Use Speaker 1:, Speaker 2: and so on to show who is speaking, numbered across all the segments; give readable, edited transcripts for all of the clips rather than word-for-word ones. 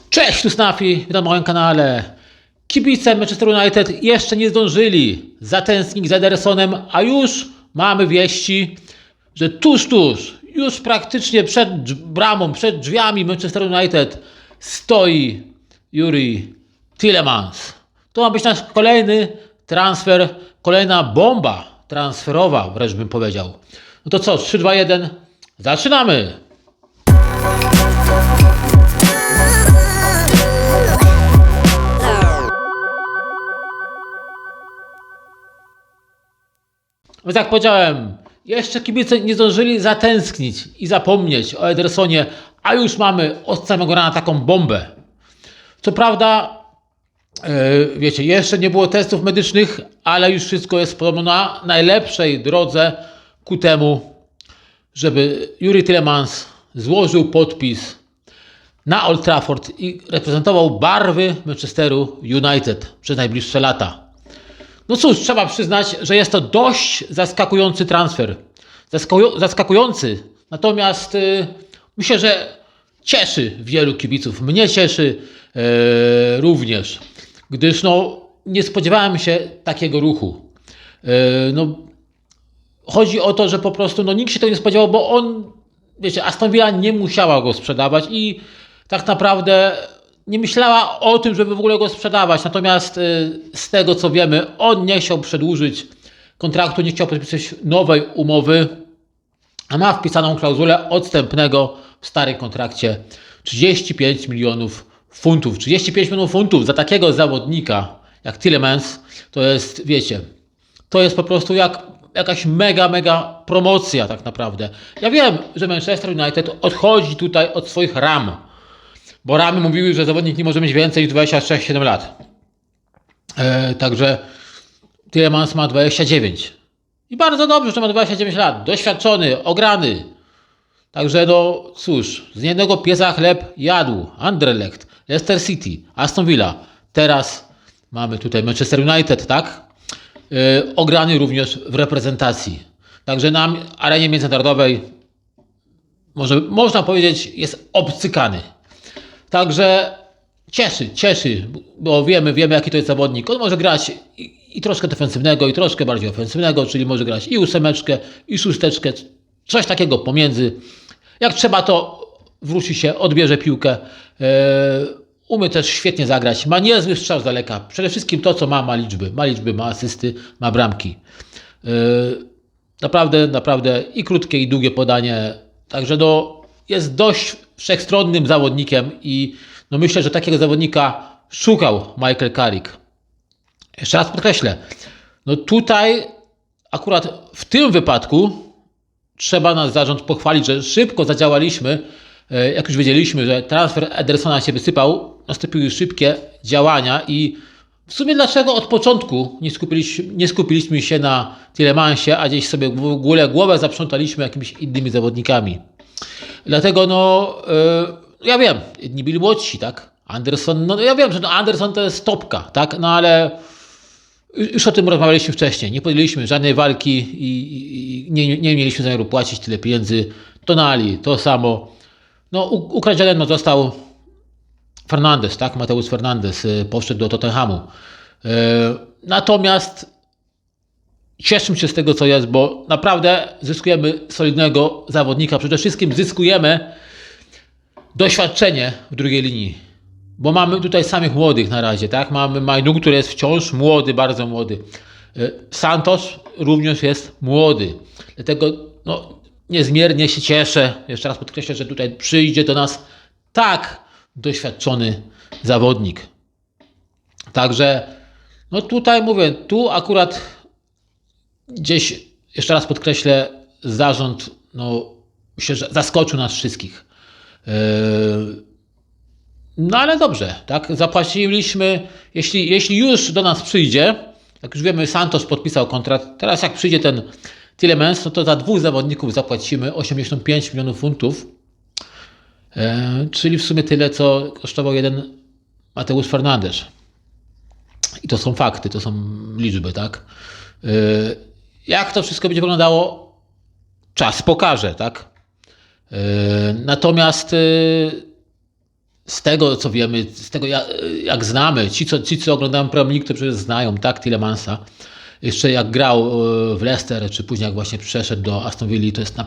Speaker 1: Cześć, tu Snafi, witam na moim kanale. Kibice Manchester United jeszcze nie zdążyli zatęsknić za Edersonem, a już mamy wieści, że tuż, już praktycznie przed bramą, przed drzwiami Manchester United stoi Youri Tielemans. To ma być nasz kolejny transfer, kolejna bomba transferowa, wręcz bym powiedział. No to co, 3, 2, 1, zaczynamy! Więc jak powiedziałem, jeszcze kibice nie zdążyli zatęsknić i zapomnieć o Edersonie, a już mamy od samego rana taką bombę. Co prawda, wiecie, jeszcze nie było testów medycznych, ale już wszystko jest podobno na najlepszej drodze ku temu, żeby Youri Tielemans złożył podpis na Old Trafford i reprezentował barwy Manchesteru United przez najbliższe lata. No cóż, trzeba przyznać, że jest to dość zaskakujący transfer. Zaskakujący, natomiast myślę, że cieszy wielu kibiców. Mnie cieszy również, gdyż nie spodziewałem się takiego ruchu. Chodzi o to, że po prostu nikt się tego nie spodziewał, bo on, wiecie, Aston Villa nie musiała go sprzedawać i tak naprawdę nie myślała o tym, żeby w ogóle go sprzedawać. Natomiast z tego co wiemy, on nie chciał przedłużyć kontraktu, nie chciał podpisać nowej umowy, a ma wpisaną klauzulę odstępnego w starym kontrakcie 35 milionów funtów. 35 milionów funtów za takiego zawodnika jak Tielemans to jest, wiecie, to jest po prostu jakaś mega promocja tak naprawdę. Ja wiem, że Manchester United odchodzi tutaj od swoich ram, bo ramy mówiły, że zawodnik nie może mieć więcej niż 26-7 lat. Także Tielemans ma 29. I bardzo dobrze, że ma 29 lat. Doświadczony, ograny. Także cóż, z jednego pieca chleb jadł. Anderlecht, Leicester City, Aston Villa. Teraz mamy tutaj Manchester United, tak? Ograny również w reprezentacji. Także na arenie międzynarodowej można powiedzieć, jest obcykany. Także cieszy, bo wiemy jaki to jest zawodnik. On może grać i troszkę defensywnego, i troszkę bardziej ofensywnego, czyli może grać i ósemeczkę, i szósteczkę, coś takiego pomiędzy. Jak trzeba, to wróci się, odbierze piłkę. Umie też świetnie zagrać, ma niezły strzał z daleka. Przede wszystkim to, co ma liczby, ma asysty, ma bramki. Naprawdę i krótkie, i długie podanie. Także jest dość wszechstronnym zawodnikiem i myślę, że takiego zawodnika szukał Michael Carrick. Jeszcze raz podkreślę, tutaj akurat w tym wypadku trzeba nas zarząd pochwalić, że szybko zadziałaliśmy. Jak już wiedzieliśmy, że transfer Edersona się wysypał, nastąpiły szybkie działania i w sumie dlaczego od początku nie skupiliśmy się na Tielemанsie, a gdzieś sobie w ogóle głowę zaprzątaliśmy jakimiś innymi zawodnikami. Dlatego ja wiem, jedni byli młodsi, tak? Anderson, ja wiem, że Anderson to jest topka, tak? Ale już o tym rozmawialiśmy wcześniej. Nie podjęliśmy żadnej walki i nie mieliśmy zamiaru płacić tyle pieniędzy. Tonali, to samo. Ukradziony został Fernandes, tak? Mateusz Fernandes poszedł do Tottenhamu. Natomiast cieszę się z tego, co jest, bo naprawdę zyskujemy solidnego zawodnika. Przede wszystkim zyskujemy doświadczenie w drugiej linii, bo mamy tutaj samych młodych na razie, tak? Mamy Mainu, który jest wciąż młody, bardzo młody. Santos również jest młody. Dlatego niezmiernie się cieszę. Jeszcze raz podkreślę, że tutaj przyjdzie do nas tak doświadczony zawodnik. Także tutaj mówię, tu akurat gdzieś, jeszcze raz podkreślę, zarząd myślę, że zaskoczył nas wszystkich. Ale dobrze, tak? Zapłaciliśmy, jeśli już do nas przyjdzie, jak już wiemy, Santos podpisał kontrakt, teraz jak przyjdzie ten Tielemans, to za dwóch zawodników zapłacimy 85 milionów funtów, czyli w sumie tyle, co kosztował jeden Mateusz Fernandes. I to są fakty, to są liczby, tak? Jak to wszystko będzie wyglądało, czas pokaże, tak? Natomiast z tego co wiemy, z tego jak znamy, ci co oglądają Premier League, to przecież znają, tak, Tielemанса. Jeszcze jak grał w Leicester, czy później jak właśnie przeszedł do Aston Villa, to jest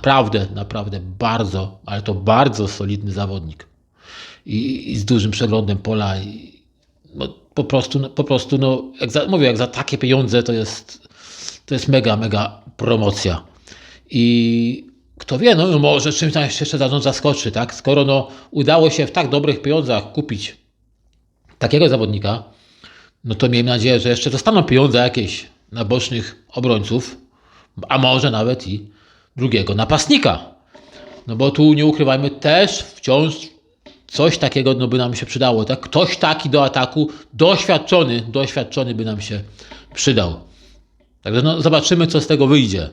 Speaker 1: naprawdę bardzo, ale to bardzo solidny zawodnik. I z dużym przeglądem pola. No, po prostu no, mówię, jak za takie pieniądze to jest mega promocja. I kto wie, no może czymś tam jeszcze zarząd zaskoczy, tak? Skoro no, udało się w tak dobrych pieniądzach kupić takiego zawodnika, no to miejmy nadzieję, że jeszcze dostaną pieniądze jakieś na bocznych obrońców, a może nawet i drugiego napastnika. No bo tu nie ukrywajmy, też wciąż coś takiego no, by nam się przydało, tak? Ktoś taki do ataku, doświadczony by nam się przydał. Także no, zobaczymy, co z tego wyjdzie.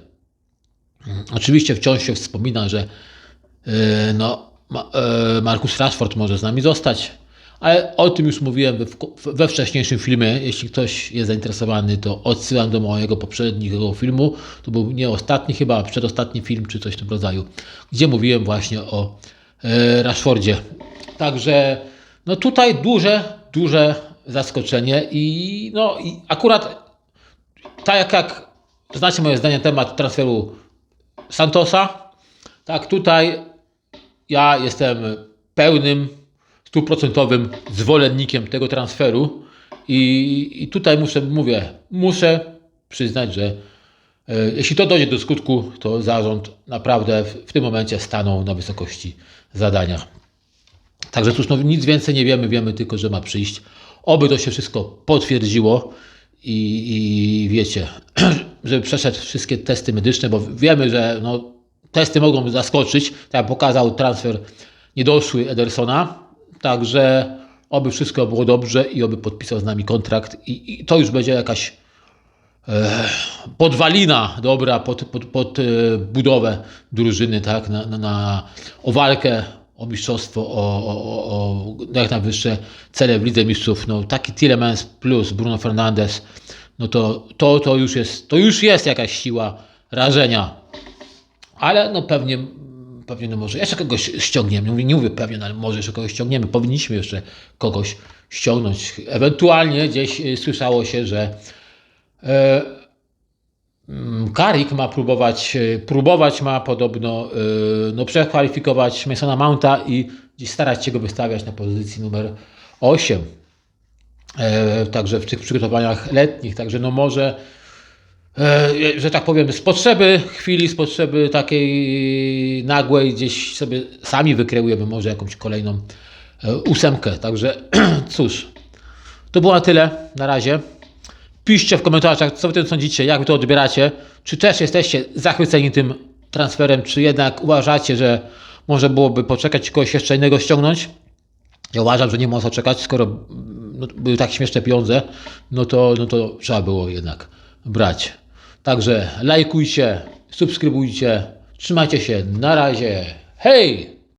Speaker 1: Oczywiście wciąż się wspomina, że Marcus Rashford może z nami zostać, ale o tym już mówiłem we wcześniejszym filmie. Jeśli ktoś jest zainteresowany, to odsyłam do mojego poprzedniego filmu. To był nie ostatni chyba, a przedostatni film, czy coś w tym rodzaju, gdzie mówiłem właśnie o Rashfordzie. Także no tutaj duże zaskoczenie i akurat tak jak znacie moje zdanie na temat transferu Santosa, tak tutaj ja jestem pełnym, 100% zwolennikiem tego transferu i tutaj muszę przyznać, że jeśli to dojdzie do skutku, to zarząd naprawdę w tym momencie stanął na wysokości zadania. Także cóż, no, nic więcej nie wiemy tylko, że ma przyjść. Oby to się wszystko potwierdziło i wiecie, żeby przeszedł wszystkie testy medyczne, bo wiemy, że no, testy mogą zaskoczyć, tak jak pokazał transfer niedoszły Edersona, także oby wszystko było dobrze i oby podpisał z nami kontrakt i to już będzie jakaś podwalina dobra pod budowę drużyny, tak, o walkę o mistrzostwo, o jak najwyższe cele w Lidze Mistrzów. No, taki Tielemans plus Bruno Fernandes, no to już jest jakaś siła rażenia. Ale no pewnie no może jeszcze kogoś ściągniemy. Nie mówię pewnie, ale może jeszcze kogoś ściągniemy. Powinniśmy jeszcze kogoś ściągnąć. Ewentualnie gdzieś słyszało się, że Carrick ma próbować ma podobno przekwalifikować Masona Mounta i gdzieś starać się go wystawiać na pozycji numer 8. Także w tych przygotowaniach letnich. Także no może, że tak powiem, z potrzeby takiej nagłej gdzieś sobie sami wykreujemy może jakąś kolejną 8. Także cóż, to było na tyle na razie. Piszcie w komentarzach, co wy tym sądzicie, jak wy to odbieracie. Czy też jesteście zachwyceni tym transferem, czy jednak uważacie, że może byłoby poczekać, kogoś jeszcze innego ściągnąć? Ja uważam, że nie ma co czekać, skoro były tak śmieszne pieniądze, no to trzeba było jednak brać. Także lajkujcie, subskrybujcie, trzymajcie się, na razie, hej!